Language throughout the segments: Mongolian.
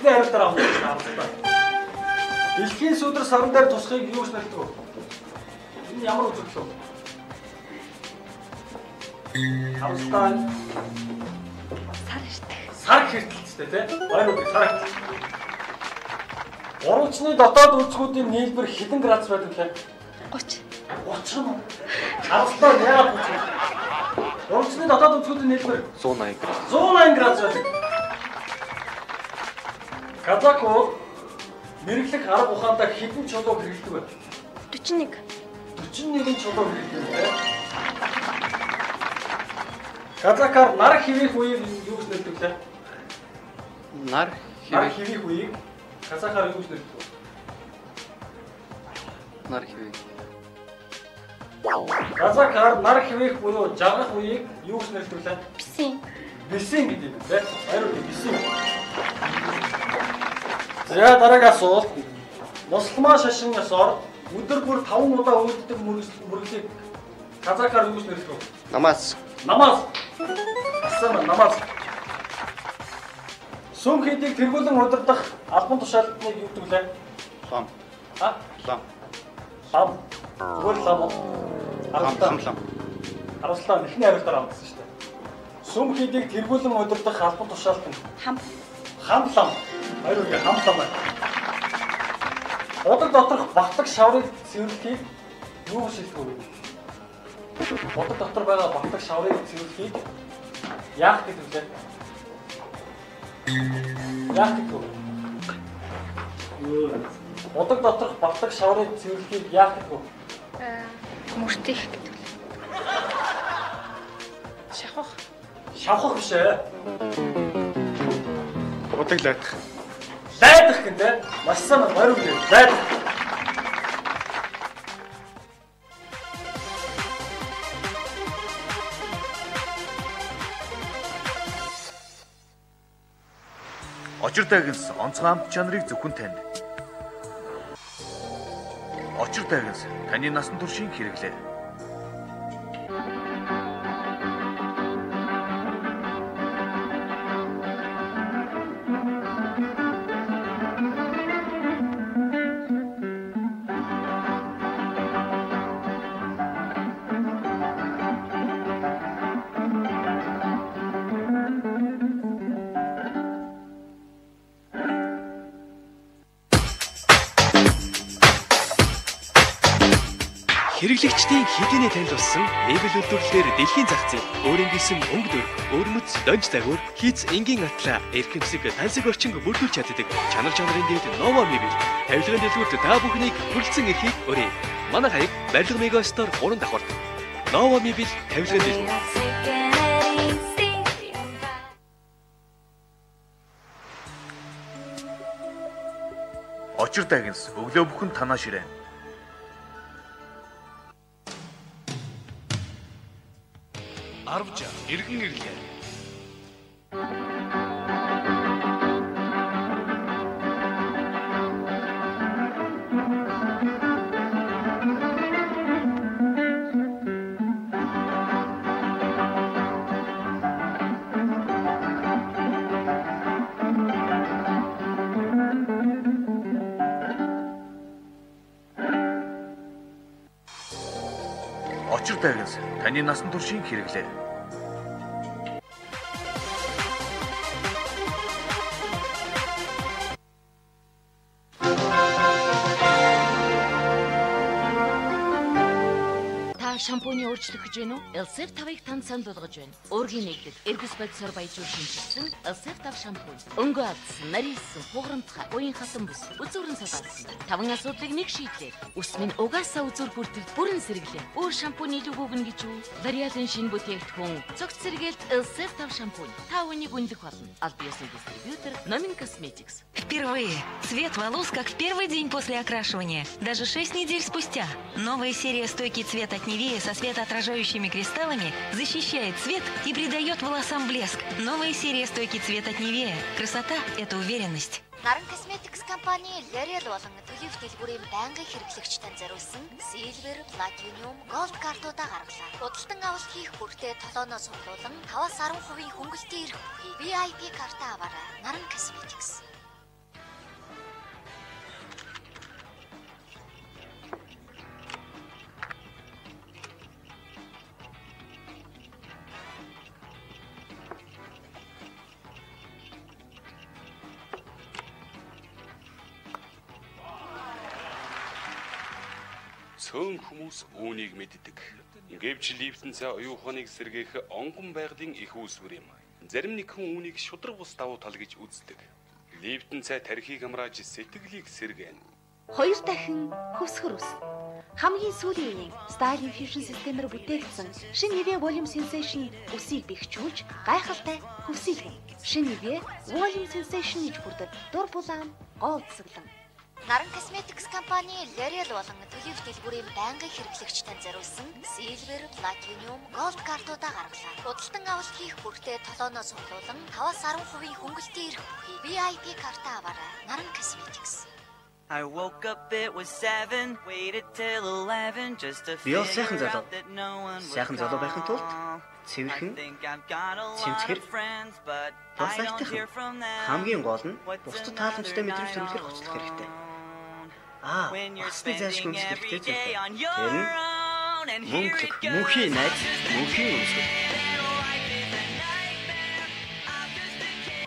Эхний хариултаар авах. Дэлхийн сүдэр саран дээр тусахыг юу гэж нэрдэг вэ? Энэ ямар үзэгдэл вэ? Австан Сар ирдэг. Сар хэртэлцтэй тий? Ойр үг сар хэртэл. Уралчны дотоод үзгүүдийн нийлбэр хэдэн градус байдаг вэ? 30. 30 нь. Австан яагаад 30? Уралчны дотоод үзгүүдийн нийлбэр 180 градус. 180 градус байдаг. Казако мэрэглэх арга ухаандаа хэдэн чулуу хэрэглэдэг вэ? 41. 41 чулуу хэрэглэдэг үү? Казакаар нар хэвэх үеийг юу гэж нэрдэг вэ? Нар хэвэх үеийг казакаар юу гэж нэрдэг вэ? нар хэвээ. Казакаар нар хэвэх буюу жагах үеийг юу гэж нэрдэг вэ? Бисин. Бисин гэдэг юм тийм. Хайрууд бисин. За дараагийн асуулт. Муслиман шашин ёсоор өдөр бүр 5 удаа үүддэг мөрөглийг казакаар юу гэж нэрдэг вэ? Намаз. Намаз. Асаа намаз. Сүм хийдийг тэргүүлэн удирдах албан тушаалтныг юу гэдэг вэ? Лам. А? Лам. Лам. Тэгвэл лам. Лам. Харуултаа эхний хариултаар авсан шүү дээ. Сүм хийдийг тэргүүлэн удирдах албан тушаалт нь Хам. хам лам. Хоёроо хам лам байна. Удаг доторх багтаг шаврыг цэвэрлэхийг юу гэж хэлдэг вэ? Удаг дотор байгаа багтаг шаврыг цэвэрлэхийг яах гэдэг вэ? Яах гэдэг вэ? Удаг доторх багтаг шаврыг цэвэрлэхийг яах гэдэг вэ? Мөртөх гэдэг. Шахах. Шавхах биш ээ. Удаг лайдах. Лайдах гэнтэй. Маш сайн байна. Хоёр үг. Лайдах. Очир дагнс онцгой амт чанарыг зөвхөн танд. Очир дагнс таны насан туршийн хэрэглээ. Хэрэглэгчдийн хэдийнэ танд болсон мебель үйлдвэрлэлээр дэлхийн зах зээл өөрөнгөсөн өнгө дөр, өрмөц, донж загвар, хийц энгийн атла, эрхэмсэг, тансаг орчинг бүрдүүлж чаддаг чанар чанарын дэд Nova мебель. Тавилгын дэлгүүрт та бүхнийг хүрэлцэн эрхийг өрөө. Манай хаяг барилга мегастор 3 давхарт. Nova мебель тавилгын дэлгүүр. Очир дагнс өглөө бүхэн танаа ширээ. Арвжа иргэн ирлээ. Очир дагнс таны насан туршийн хэрэглээ. Шампуны өөрчлөх гэж байна уу? Элсеф 5-ыг танд санал болгож байна. Уургийн нэгдэл, эргэс бодисоор баяжуул шинжилсэн Элсеф 5 шампунь. Өнгө алдсан, нарийсан, хугарамтгай, уян хатан бүс, үзүүрэн салаалсан. 5 асуудлыг нэг шийдлээ. Ус минь угаасаа үзүүр бүрдэл бүрэн сэргэлээ. Өөр шампуны илүү гүгнэ гэж үү? L'Oréal-ын шинэ бүтээгдэхүүн цогц сэргээлт Элсеф 5 шампунь. Та үнийг үнэлэх болно. Аль биесний дистрибьютор Nomin Cosmetics. Впервые. Цвет волос, как в первый день после окрашивания. Даже 6 недель спустя. Новая серия «Стойкий цвет от Nivea» со светоотражающими кристаллами защищает цвет и придает волосам блеск. Новая серия «Стойкий цвет от Nivea». Красота – это уверенность. Наран Cosmetics компани L'Oréal болон төлөв дэлгүүрийн байнгын хэрэглэгчдэд зориулсан Silver, Platinum, Gold картуудаа гаргалаа. Худалдан авалт хийх бүртээ толооноос суулуулан 5-10% хөнгөлөлтийн эрх бүхий VIP картаа аваарай. Наран Cosmetics. цөөн хүмүүс үүнийг мэддэг. Гэвч лифтэн цай оюуханыг сэргээх онгон байгалийн их үүсвэр юм. Зарим нэг хүн үүнийг шудраг бус давуу тал гэж үздэг. Лифтэн цай тархийг амрааж сэтгэлийг сэргээн. Хоёр дахин хөвсгөр ус. Хамгийн сүүлийн үеийн Style Infusion системээр бүтээгдсэн шинэ Nivea Volume Sensation усыг бэхжүүлж гайхалтай хөвсөлгөн. Шинэ Nivea Volume Sensation гэж бүрддэг дур булаан гоолцоглон. Наран Cosmetics компани L'Oreal болон төлөв дэлгүүрийн байнгын хэрэглэгчдэд зориулсан Silver, Platinum, Gold картуудаа гаргалаа. Худалдан авалт хийх бүртээ толооноос хөлөөлөн 5-10% хөнгөлтийн эрх бүхий VIP картаа аваарай. Наран Cosmetics. I woke up, it was 7, waited till 11 just to Би бол figure сайхан залуу. out that no one was Сайхан залуу байхын тулд wrong. цэвэрхэн, I think I've got a lot цэмцгэр, of friends, but бас I don't айтайхан. hear from them. Хамгийн гол нь What's бусдад тааламжтай мэдрэмж төрүүлэхээр хоцлох хэрэгтэй. When you're Бас нэг зайлшгүй spending every хэрэгтэй day зүйл. on your Тэр нь own, and here мөнхлөх, it goes. мөнхийн найз, мөнхийн үнсгэл.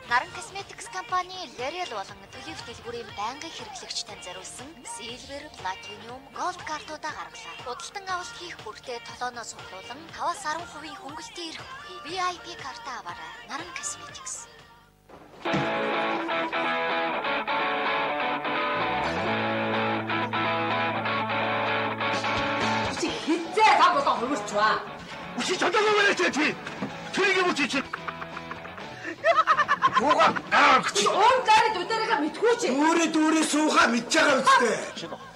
Наран Cosmetics компани L'Oreal болон төлөв дэлгүүрийн байнгын хэрэглэгчдэд зориулсан Silver, Platinum, Gold картуудаа гаргалаа. Худалдан авалт хийх бүртээ толооноос хөлөөлөн 5-10% хөнгөлтийн эрх бүхий VIP картаа аваарай. Наран Cosmetics. Хитцээ гам болон хөвөрч ба. Үгүй чадаагүй байж чи. Тэрийг юм чи. Юугаа гаарч. Он гарын дутаараа мэдгүй чи. Дүүрээ суугаа мэдж байгаа үстэй.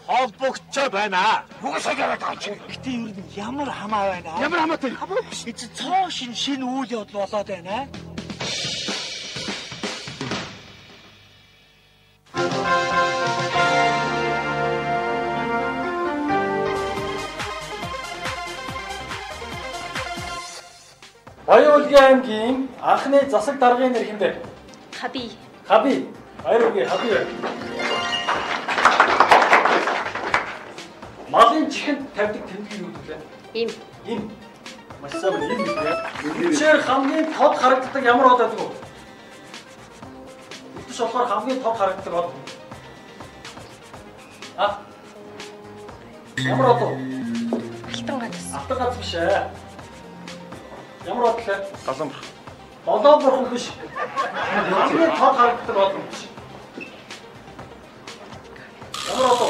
Холбогдчоо байна. Угсаа гараад байгаа чи. Гэтэ ер нь ямар хамаа байна? Ямар хамаатай? Эцэг цоо шинэ үйл явдал болоод байна. Баян-Улгийн аймгийн анхны засаг даргын нэр хэмбэ? Хаби. Хаби. Баяр үгүй хаби. Малын чихэнд тавьдаг тэмдэг юу вэ? Им. Им. Маш сайн юм билээ. Үчээр хамгийн тод харагддаг ямар од байдаг вэ? Үтс болохоор хамгийн тод харагддаг од. Ямар од вэ? Алтан гац. Алтан гац биш ээ. Ямар од лээ? Долоомбор. Долоомбор биш. Хамгийн тод харагддаг од биш. Ямар од вэ?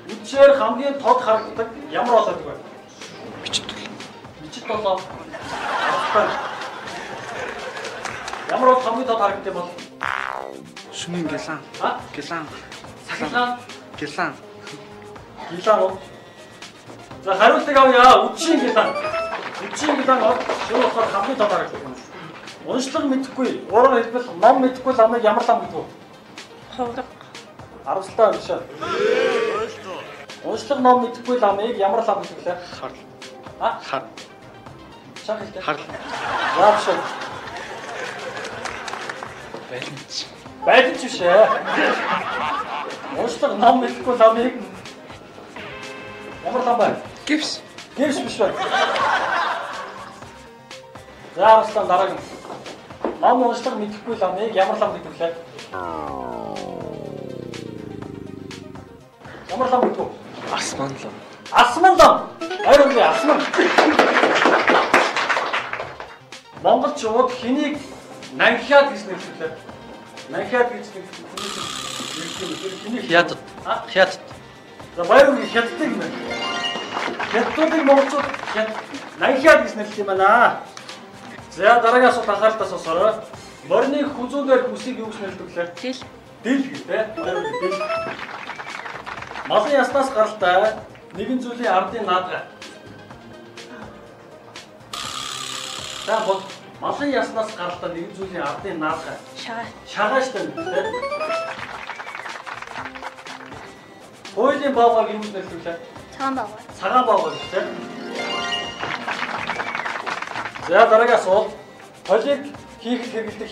Үчээр хамгийн тод харагддаг ямар од байдаг вэ? Бичит. Бичит болоо. Ямар од хамгийн тод харагддаг бол? Шүмийн гэлан. Гэлан. Сахилгаан. Гэлан. Гэлан уу? За хариултыг авъя. Үдшийн гэлан. Үдшийн гэлан юу болохоор хамгийн тод харагддаг юм. Уншлаг мэдэхгүй, уран хэлбэл ном мэдэхгүй ламыг ямар лам гэдэг вэ? Ховрог. Аравсалтай биш үү? Уншлаг ном мэдэхгүй ламыг ямар лам гэдэг лээ? Харл. Хар. Шах хэлтэй. Харл. Яа биш үү? Байлж. Байлж биш ээ. Уншлаг ном мэдэхгүй ламыг ямар лам бай? Гипс. Гипс биш үү? За Аравсалтай дараагийн. Ном уншлаг мэдэхгүй ламыг ямар лам гэдэг лээ? Ямар лам гэдэг вэ? Асман лам. Асман лам. Баяр үгүй асман. Монголчууд хэнийг нанхиад гэж нэрлэдэг. Нанхиад гэж нэрлэдэг. Хятад. Хятад. За баяр үгүй хятадыг нэ. Хятадыг монголчууд нанхиад гэж нэрлэдэг юм байна. За дараагийн асуулт анхааралтай сонсоорой. Морины хүзүүнээр хүсийг юу гэж нэрлэдэг лээ? Дил. Дил гэдэг. Баяр үгүй дил. Малын яснаас гаралтай нэгэн зүйлийн ардын наадга. За бол малын яснаас гаралтай нэгэн зүйлийн ардын наадга. Шагаа. Шагаа штэ тийм. Хуулийн баавар юу гэж нэрлэвэ? Цагаан баавар. Цагаан баавар гэж тийм. За дараагийн асуулт. Холийг хийх хэрэглэдэг